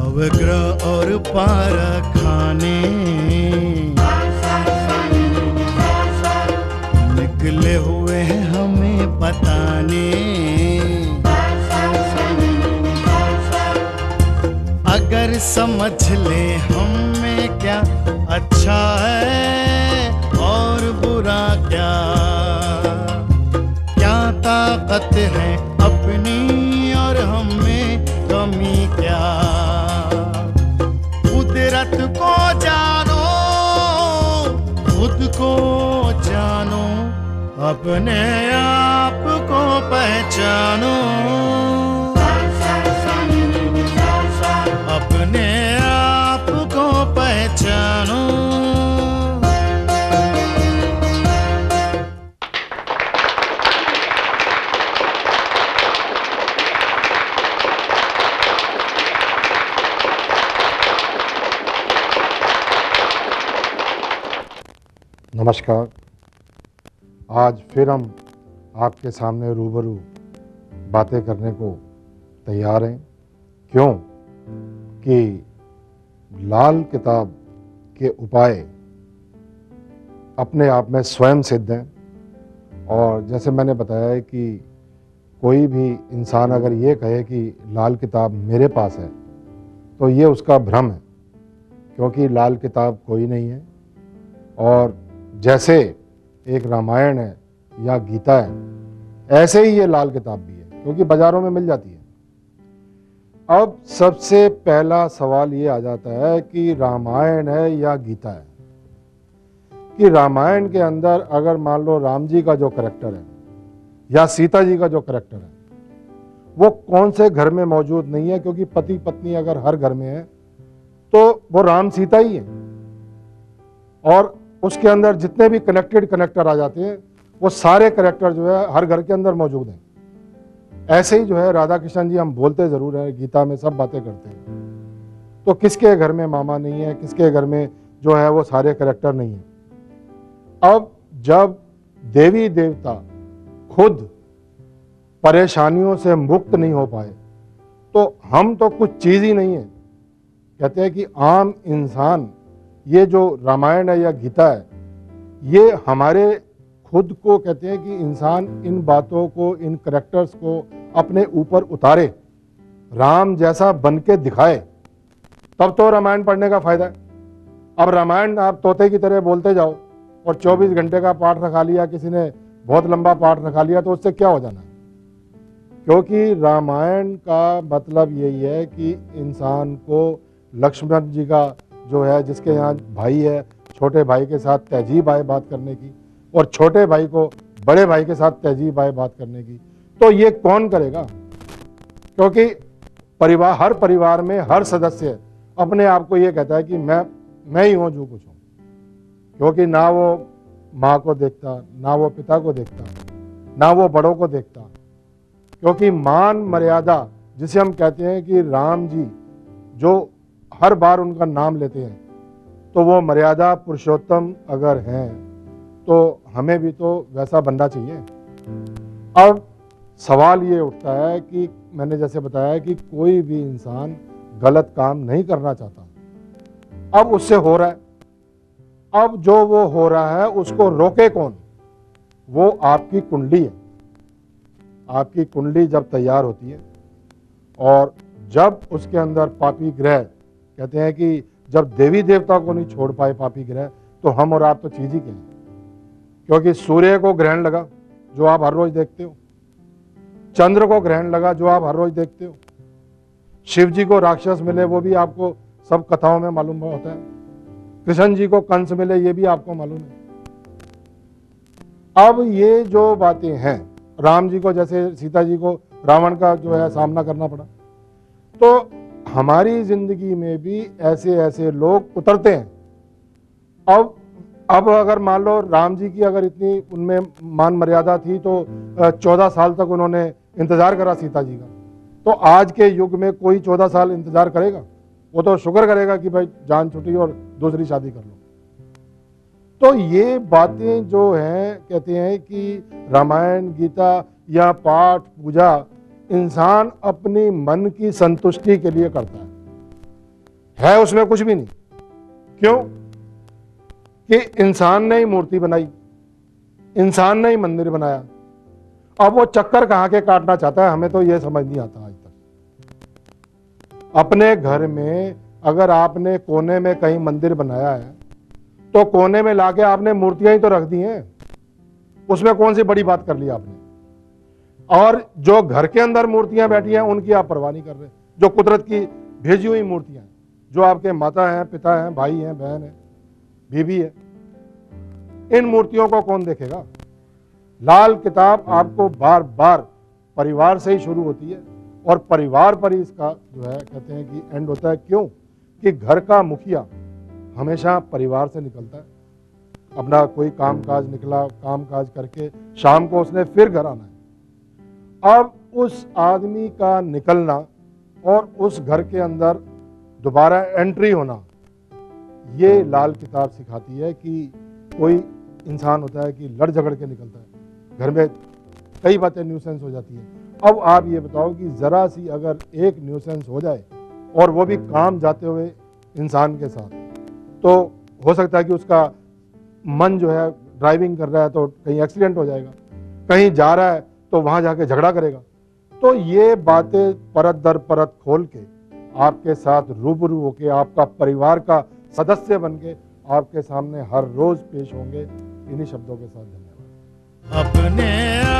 नवग्रह और पारखाने निकले हुए हैं हमें बताने, अगर समझ ले हमें क्या अच्छा है और बुरा क्या, क्या ताकत है अपनी और हमें कमी क्या। कुदरत को जानो, खुद को जानो, अपने आप को पहचानो, अपने आप को पहचानो। नमस्कार। आज फिर हम आपके सामने रूबरू बातें करने को तैयार हैं। क्यों कि लाल किताब के उपाय अपने आप में स्वयं सिद्ध हैं। और जैसे मैंने बताया है कि कोई भी इंसान अगर ये कहे कि लाल किताब मेरे पास है तो ये उसका भ्रम है, क्योंकि लाल किताब कोई नहीं है। और जैसे एक रामायण है या गीता है, ऐसे ही ये लाल किताब भी है, क्योंकि बाज़ारों में मिल जाती है। अब सबसे पहला सवाल ये आ जाता है कि रामायण है या गीता है। कि रामायण के अंदर अगर मान लो राम जी का जो करैक्टर है या सीता जी का जो करैक्टर है वो कौन से घर में मौजूद नहीं है, क्योंकि पति पत्नी अगर हर घर में है तो वो राम सीता ही है। और उसके अंदर जितने भी कनेक्टेड कनेक्टर आ जाते हैं वो सारे करेक्टर जो है हर घर के अंदर मौजूद हैं। ऐसे ही जो है राधा कृष्ण जी, हम बोलते ज़रूर हैं, गीता में सब बातें करते हैं, तो किसके घर में मामा नहीं है, किसके घर में जो है वो सारे करेक्टर नहीं है। अब जब देवी देवता खुद परेशानियों से मुक्त नहीं हो पाए तो हम तो कुछ चीज़ ही नहीं है। कहते हैं कि आम इंसान, ये जो रामायण है या गीता है, ये हमारे खुद को कहते हैं कि इंसान इन बातों को, इन करैक्टर्स को अपने ऊपर उतारे, राम जैसा बन के दिखाए, तब तो रामायण पढ़ने का फायदा है। अब रामायण आप तोते की तरह बोलते जाओ और 24 घंटे का पाठ रखा लिया, किसी ने बहुत लंबा पाठ रखा लिया, तो उससे क्या हो जाना है। क्योंकि रामायण का मतलब यही है कि इंसान को लक्ष्मण जी का जो है, जिसके यहाँ भाई है, छोटे भाई के साथ तहजीब आए बात करने की, और छोटे भाई को बड़े भाई के साथ तहजीब आए बात करने की, तो ये कौन करेगा। क्योंकि परिवार, हर परिवार में हर सदस्य अपने आप को ये कहता है कि मैं ही हूँ जो कुछ हूँ, क्योंकि ना वो माँ को देखता, ना वो पिता को देखता, ना वो बड़ों को देखता। क्योंकि मान मर्यादा जिसे हम कहते हैं कि राम जी जो हर बार उनका नाम लेते हैं, तो वो मर्यादा पुरुषोत्तम अगर हैं तो हमें भी तो वैसा बनना चाहिए। अब सवाल ये उठता है कि मैंने जैसे बताया कि कोई भी इंसान गलत काम नहीं करना चाहता, अब उससे हो रहा है। अब जो वो हो रहा है उसको रोके कौन? वो आपकी कुंडली है। आपकी कुंडली जब तैयार होती है और जब उसके अंदर पापी ग्रह, कहते हैं कि जब देवी देवता को नहीं छोड़ पाए पापी ग्रह, तो हम और आप तो चीज ही क्या है। क्योंकि सूर्य को ग्रहण लगा जो आप हर रोज देखते हो, चंद्र को ग्रहण लगा जो आप हर रोज देखते हो, शिव जी को राक्षस मिले वो भी आपको सब कथाओं में मालूम होता है, कृष्ण जी को कंस मिले ये भी आपको मालूम है। अब ये जो बातें हैं, राम जी को जैसे सीता जी को रावण का जो है सामना करना पड़ा, तो हमारी जिंदगी में भी ऐसे ऐसे लोग उतरते हैं। अब अगर मान लो राम जी की अगर इतनी उनमें मान मर्यादा थी तो 14 साल तक उन्होंने इंतजार करा सीता जी का, तो आज के युग में कोई 14 साल इंतजार करेगा? वो तो शुक्र करेगा कि भाई जान छुटी और दूसरी शादी कर लो। तो ये बातें जो हैं, कहते हैं कि रामायण गीता या पाठ पूजा इंसान अपनी मन की संतुष्टि के लिए करता है। है उसमें कुछ भी नहीं। क्यों? कि इंसान ने ही मूर्ति बनाई, इंसान ने ही मंदिर बनाया। अब वो चक्कर कहां के काटना चाहता है, हमें तो ये समझ नहीं आता आज तक। अपने घर में अगर आपने कोने में कहीं मंदिर बनाया है तो कोने में लाके आपने मूर्तियां ही तो रख दी हैं, उसमें कौन सी बड़ी बात कर ली आपने। और जो घर के अंदर मूर्तियां बैठी हैं उनकी आप परवाह नहीं कर रहे, जो कुदरत की भेजी हुई मूर्तियां, जो आपके माता हैं, पिता हैं, भाई हैं, बहन है, बीवी है, इन मूर्तियों को कौन देखेगा। लाल किताब आपको बार बार परिवार से ही शुरू होती है और परिवार पर ही इसका जो है कहते हैं कि एंड होता है। क्यों? कि घर का मुखिया हमेशा परिवार से निकलता है। अपना कोई कामकाज निकला, कामकाज करके शाम को उसने फिर घर आना है। अब उस आदमी का निकलना और उस घर के अंदर दोबारा एंट्री होना, ये लाल किताब सिखाती है कि कोई इंसान होता है कि लड़ झगड़ के निकलता है, घर में कई बातें न्यूसेंस हो जाती हैं। अब आप ये बताओ कि ज़रा सी अगर एक न्यूसेंस हो जाए और वो भी काम जाते हुए इंसान के साथ, तो हो सकता है कि उसका मन जो है ड्राइविंग कर रहा है तो कहीं एक्सीडेंट हो जाएगा, कहीं जा रहा है तो वहाँ जाके झगड़ा करेगा। तो ये बातें परत दर परत खोल के आपके साथ रूबरू होके आपका परिवार का सदस्य बन के आपके सामने हर रोज पेश होंगे। इन्हीं शब्दों के साथ धन्यवाद। अपने